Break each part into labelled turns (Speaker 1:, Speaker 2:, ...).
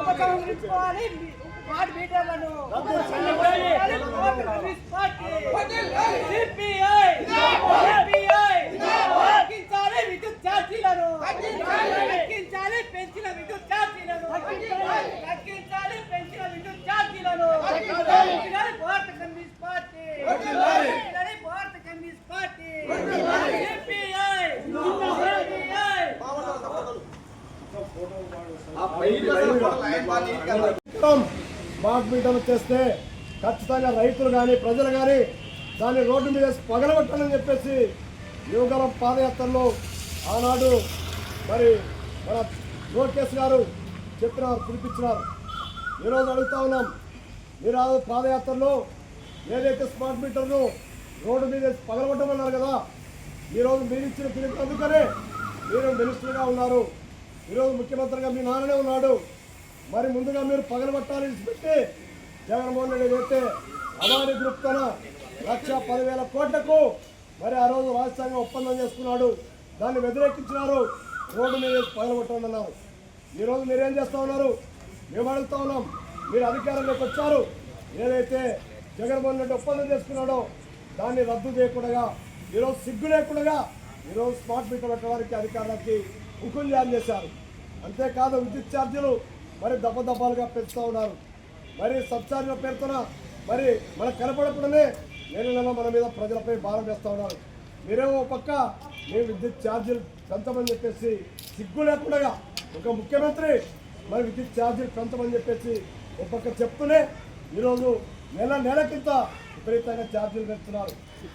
Speaker 1: Smart మీటర్లను తగ్గించాలి, విద్యుత్ ఛార్జీలను తగ్గించాలి, పెంచిన విద్యుత్ ఛార్జీలను తగ్గించాలి, పెంచిన విద్యుత్ ఛార్జీలను భారత కమ్యూనిస్ట్ పార్టీ, భారత కమ్యూనిస్ట్ పార్టీ,
Speaker 2: స్మార్ట్ మీటర్లు చేస్తే ఖచ్చితంగా రైతులు కానీ ప్రజలు కానీ దాన్ని రోడ్డు మీద పగలగొట్టాలని చెప్పేసి యువగలం పాదయాత్రలో ఆనాడు మరి మన లోకేష్ గారు చెప్పినారు, పిలిపించినారు. ఈరోజు అడుగుతా ఉన్నాం, మీరు ఆ పాదయాత్రలో ఏదైతే స్మార్ట్ మీటర్ను రోడ్డు మీద పగలగొట్టమన్నారు కదా, ఈరోజు మీరు ఇచ్చిన పిలుపు అందుకనే మీరు మినిస్టర్గా ఉన్నారు, ఈరోజు ముఖ్యమంత్రిగా మీ నాన్ననే ఉన్నాడు. మరి ముందుగా మీరు పగలగొట్టాలని పెట్టి జగన్మోహన్ రెడ్డి అయితే అదాని గ్రూప్ తన 1,10,000 కోట్లకు మరి ఆ రోజు రాజ్యాంగం ఒప్పందం చేసుకున్నాడు. దాన్ని వ్యతిరేకించినారు, రోడ్డు మీద పగలగొట్టండి అన్నారు. ఈరోజు మీరేం చేస్తూ ఉన్నారు? మేము అడుగుతా ఉన్నాం, మీరు అధికారంలోకి వచ్చారు, ఏదైతే జగన్మోహన్ రెడ్డి ఒప్పందం చేసుకున్నాడో దాన్ని రద్దు చేయకుండా ఈరోజు సిగ్గు లేకుండా ఈరోజు స్మార్ట్ మీటర్ పెట్టడానికి అధికారులకి హుకుం జారీ చేశారు. అంతేకాదు విద్యుత్ ఛార్జీలు మరి దఫాలుగా పెంచుతూ ఉన్నారు. మరి సబ్సిడీల పేరుతోన మరి మనకు కనపడకుండానే నెల మన మీద ప్రజలపై భారం వేస్తూ ఉన్నారు. మీరేమో పక్క మేము విద్యుత్ ఛార్జీలు పెంచమని చెప్పేసి సిగ్గు లేకుండా ఒక ముఖ్యమంత్రి మరి విద్యుత్ ఛార్జీలు పెంచమని చెప్పేసి ఒక పక్క చెప్తూనే ఈరోజు నెలకింత విపరీతంగా ఛార్జీలు పెంచుతున్నారు.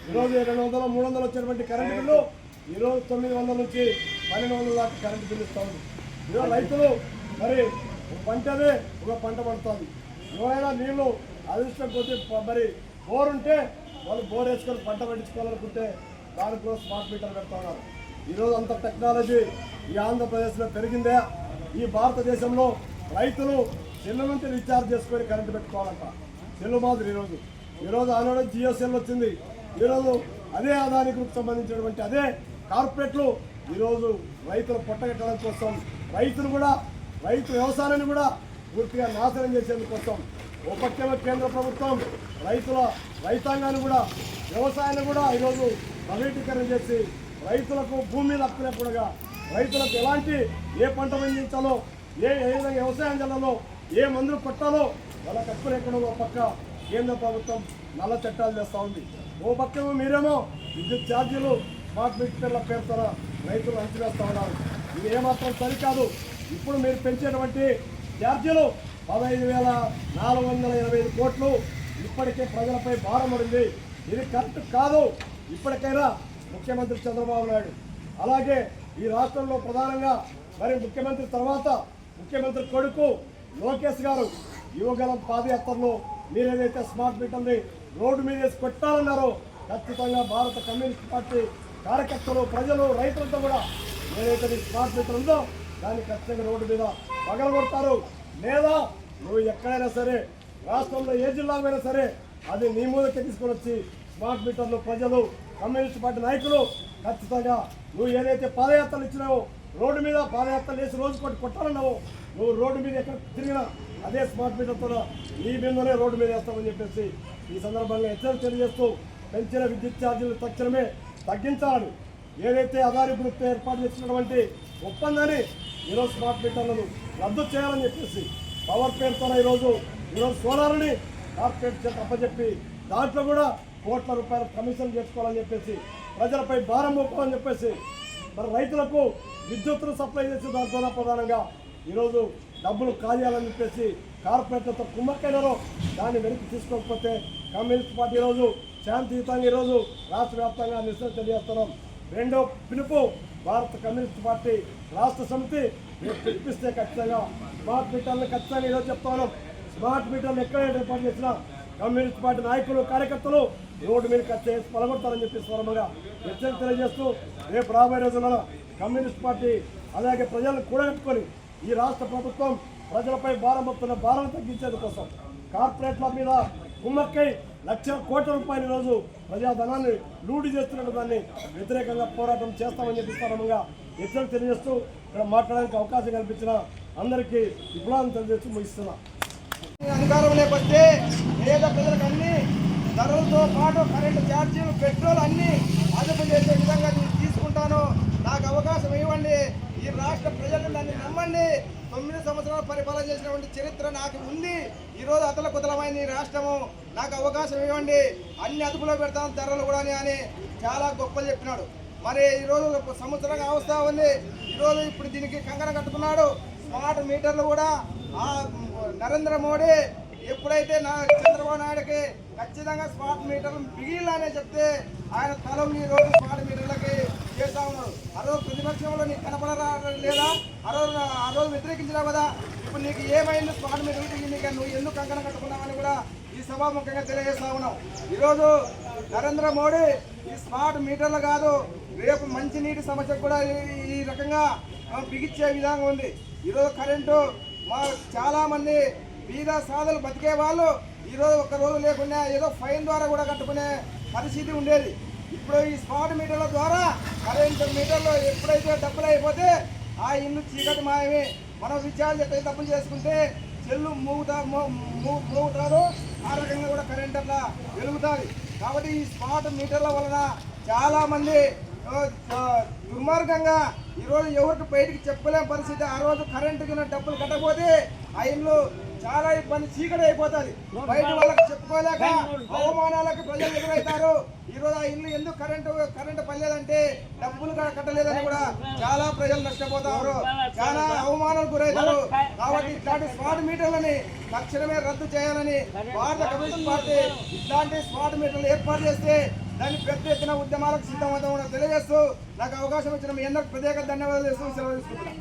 Speaker 2: ఈరోజు 200, 300 వచ్చినటువంటి కరెంటు బిల్లు ఈరోజు 900 నుంచి 1200 దాకా కరెంటు బిల్లు ఇస్తూ ఉంది. ఈరోజు రైతులు మరి పంటనే ఒక పంట పడుతుంది. ఎవరైనా నీళ్లు అదృష్టం కొద్ది మరి బోర్ ఉంటే వాళ్ళు బోర్ వేసుకొని పంట పండించుకోవాలనుకుంటే దానికోసం స్మార్ట్ మీటర్ పెడతా ఉన్నారు. ఈరోజు అంత టెక్నాలజీ ఈ ఆంధ్రప్రదేశ్లో పెరిగిందే. ఈ భారతదేశంలో రైతులు సెల్లు నుంచి రీఛార్జ్ చేసుకొని కరెంటు పెట్టుకోవాలంట. సెల్లు మాదిరి ఈరోజు ఆనాడు జియో సెల్ వచ్చింది. ఈరోజు అదే అదాని గ్రూప్ సంబంధించినటువంటి అదే కార్పొరేట్లు ఈరోజు రైతులు పొట్టగట్టడం కోసం రైతు వ్యవసాయాన్ని కూడా పూర్తిగా నాశనం చేసేందుకోసం ఓ పక్కన కేంద్ర ప్రభుత్వం రైతాంగాన్ని కూడా వ్యవసాయాన్ని కూడా ఈరోజు ప్రైవేటీకరణ చేసి రైతులకు భూమి హక్కు లేకుండా రైతులకు ఎలాంటి ఏ పంట పండించాలో ఏ విధంగా వ్యవసాయం చేయాలో ఏ మందులు కొట్టాలో వాళ్ళకి హక్కు లేకుండా ఓ పక్క కేంద్ర ప్రభుత్వం నల్ల చట్టాలు చేస్తూ ఉంది. ఓ పక్క మీరేమో విద్యుత్ ఛార్జీలు స్మార్ట్ మీటర్ల పేరుతో రైతులు అంచవేస్తూ ఉన్నారు. ఇది ఏమాత్రం సరికాదు. ఇప్పుడు మీరు పెంచేటువంటి ఛార్జీలు 15,485 కోట్లు ఇప్పటికే ప్రజలపై భారం పడింది. ఇది కరెక్ట్ కాదు. ఇప్పటికైనా ముఖ్యమంత్రి చంద్రబాబు నాయుడు అలాగే ఈ రాష్ట్రంలో ప్రధానంగా మరి ముఖ్యమంత్రి తర్వాత ముఖ్యమంత్రి కొడుకు లోకేష్ గారు యువగలం పాదయాత్రలో మీరేదైతే స్మార్ట్ మీటర్ని రోడ్డు మీద వేసి కొట్టాలన్నారో ఖచ్చితంగా భారత కమ్యూనిస్ట్ పార్టీ కార్యకర్తలు ప్రజలు రైతులతో కూడా ఏదైతే స్మార్ట్ మీటర్ ఉందో దాన్ని ఖచ్చితంగా రోడ్డు మీద పగలగొడతారు. లేదా నువ్వు ఎక్కడైనా సరే రాష్ట్రంలో ఏ జిల్లాకైనా సరే అది నీ మూలకి తీసుకొని వచ్చి స్మార్ట్ మీటర్లు ప్రజలు కమ్యూనిస్ట్ పార్టీ నాయకులు ఖచ్చితంగా నువ్వు ఏదైతే పాదయాత్రలు ఇచ్చినావో రోడ్డు మీద పాదయాత్రలు వేసి రోజు కొట్టాలన్నావో నువ్వు రోడ్డు మీద ఎక్కడ తిరిగినా అదే స్మార్ట్ మీటర్తో నీ మీదనే రోడ్డు మీద వేస్తామని చెప్పేసి ఈ సందర్భంగా హెచ్చరిక తెలియజేస్తూ పెంచిన విద్యుత్ ఛార్జీలు తక్షణమే తగ్గించాలని ఏదైతే అదాని గ్రూప్ ఏర్పాటు చేసినటువంటి ఒప్పందాన్ని ఈరోజు స్మార్ట్ మీటర్లను రద్దు చేయాలని చెప్పేసి పవర్ పేరుతో ఈరోజు సోలార్ని కార్పొరేట్ చేత అప్పచెప్పి దాంట్లో కూడా కోట్ల రూపాయల కమిషన్ చేసుకోవాలని చెప్పేసి ప్రజలపై భారం మోపాలని చెప్పేసి మరి రైతులకు విద్యుత్తును సప్లై చేసి దాంట్లో ప్రధానంగా ఈరోజు డబ్బులు కాజేయాలని చెప్పేసి కార్పొరేట్లతో కుమ్మక్కైనారో దాన్ని వెనక్కి తీసుకోకపోతే కమ్యూనిస్ట్ పార్టీ ఈరోజు శాంతియుతంగా ఈరోజు రాష్ట్ర వ్యాప్తంగా నిరసన తెలియజేస్తున్నాం. రెండో పిలుపు భారత కమ్యూనిస్ట్ పార్టీ రాష్ట్ర సమితి పిలిపిస్తే ఖచ్చితంగా స్మార్ట్ మీటర్లు ఖచ్చితంగా ఈరోజు చెప్తాను. స్మార్ట్ మీటర్లు ఎక్కడ ఏర్పాటు చేసినా కమ్యూనిస్ట్ పార్టీ నాయకులు కార్యకర్తలు రోడ్డు మీద ఖచ్చితంగా పలగొడతారని చెప్పి స్వరంగా హెచ్చరిక తెలియజేస్తూ రేపు రాబోయే రోజుల్లో కమ్యూనిస్ట్ పార్టీ అలాగే ప్రజలను కూడగట్టుకొని ఈ రాష్ట్ర ప్రభుత్వం ప్రజలపై భారం మోపుతున్న భారం తగ్గించేందుకోసం కార్పొరేట్ల మీద కుమ్మక్కై లక్షల కోట్ల రూపాయలు ఈరోజు ప్రజాధనాన్ని లూటీ చేస్తున్న దాన్ని వ్యతిరేకంగా పోరాటం చేస్తామని చెప్పి స్వరంగా హెచ్చరిక తెలియజేస్తూ ఇక్కడ మాట్లాడడానికి అవకాశం కల్పించిన అందరికీ విప్లవం తెలియజేసి ముగిస్తున్నా.
Speaker 3: అధికారంలోకి వస్తే పేద ప్రజలకు అన్ని ధరలతో పాటు కరెంటు ఛార్జీలు పెట్రోల్ అన్ని అదుపు చేసే విధంగా నేను తీసుకుంటాను. నాకు అవకాశం ఇవ్వండి. ఈ రాష్ట్ర ప్రజలు నన్ను నమ్మండి. 9 సంవత్సరాలు పరిపాలన చేసినటువంటి చరిత్ర నాకు ఉంది. ఈరోజు అతలకుతలమైన ఈ రాష్ట్రము. నాకు అవకాశం ఇవ్వండి, అన్ని అదుపులో పెడతాను, ధరలు కూడా అని చాలా గొప్పలు చెప్పినాడు. మరి ఈరోజు సంవత్సరంగా అవస్థ ఉంది. ఈరోజు ఇప్పుడు దీనికి కంకణం కట్టుకున్నాడు. స్మార్ట్ మీటర్లు కూడా నరేంద్ర మోడీ ఎప్పుడైతే చంద్రబాబు నాయుడుకి ఖచ్చితంగా స్మార్ట్ మీటర్లు మిగిలినే చెప్తే ఆయన తలం ఈ రోజు స్మార్ట్ మీటర్లకి చేస్తా ఉన్నాడు. ఆ రోజు ప్రతిపక్షంలో నీకు కనపడరా లేదా? ఆ రోజు వ్యతిరేకించినావు కదా. ఇప్పుడు నీకు ఏమైంది స్మార్ట్ మీటర్లకి? నీకు నువ్వు ఎందుకు కంకణం కట్టుకున్నావని కూడా ఈ సభాముఖంగా తెలియజేస్తా ఉన్నాం. ఈరోజు నరేంద్ర మోడీ ఈ స్మార్ట్ మీటర్లు కాదు, రేపు మంచినీటి సమస్య కూడా ఈ రకంగా బిగించే విధంగా ఉంది. ఈరోజు కరెంటు చాలా మంది బీద సాధలు బతికే వాళ్ళు ఈరోజు ఒక్క రోజు లేకుండా ఏదో ఫైన్ ద్వారా కూడా కట్టుకునే పరిస్థితి ఉండేది. ఇప్పుడు ఈ స్మార్ట్ మీటర్ల ద్వారా కరెంటు మీటర్లు ఎప్పుడైతే డబ్బులు అయిపోతే ఆ ఇల్లు చీకటి మాయమే. మనం విచారణ ఎట్లయితే డబ్బులు చేసుకుంటే చెల్లు మూగుతారు, ఆ రకంగా కూడా కరెంట్ అట్లా వెలుగుతుంది. కాబట్టి ఈ స్మార్ట్ మీటర్ల వలన చాలా మంది దుర్మార్గంగా ఈరోజు ఎవరికి బయటికి చెప్పలేని పరిస్థితి. ఆ రోజు కరెంటు కింద డబ్బులు కట్టకపోతే ఆ ఇల్లు చాలా ఇబ్బంది, చీకటి అయిపోతుంది. బయట వాళ్ళకి చెప్పుకోలేక అవమానాలకు ప్రజలు ఎదురవుతారు. ఈరోజు ఆ ఇల్లు ఎందుకు కరెంటు పడలేదంటే డబ్బులు కట్టలేదని కూడా చాలా ప్రజలు నష్టపోతారు, చాలా అవమానాలకు గురవుతారు. కాబట్టి ఇట్లాంటి స్మార్ట్ మీటర్లని తక్షణమే రద్దు చేయాలని భారత కమ్యూనిస్ట్ పార్టీ ఇట్లాంటి స్మార్ట్ మీటర్లు ఏర్పాటు చేస్తే దాన్ని పెద్ద ఎత్తున ఉద్యమాలకు సిద్ధమవుతామని తెలియజేస్తూ నాకు అవకాశం ఇచ్చిన మీ అందరికి ప్రత్యేక ధన్యవాదాలు చేస్తూ సెలవు తీసుకుంటున్నాను.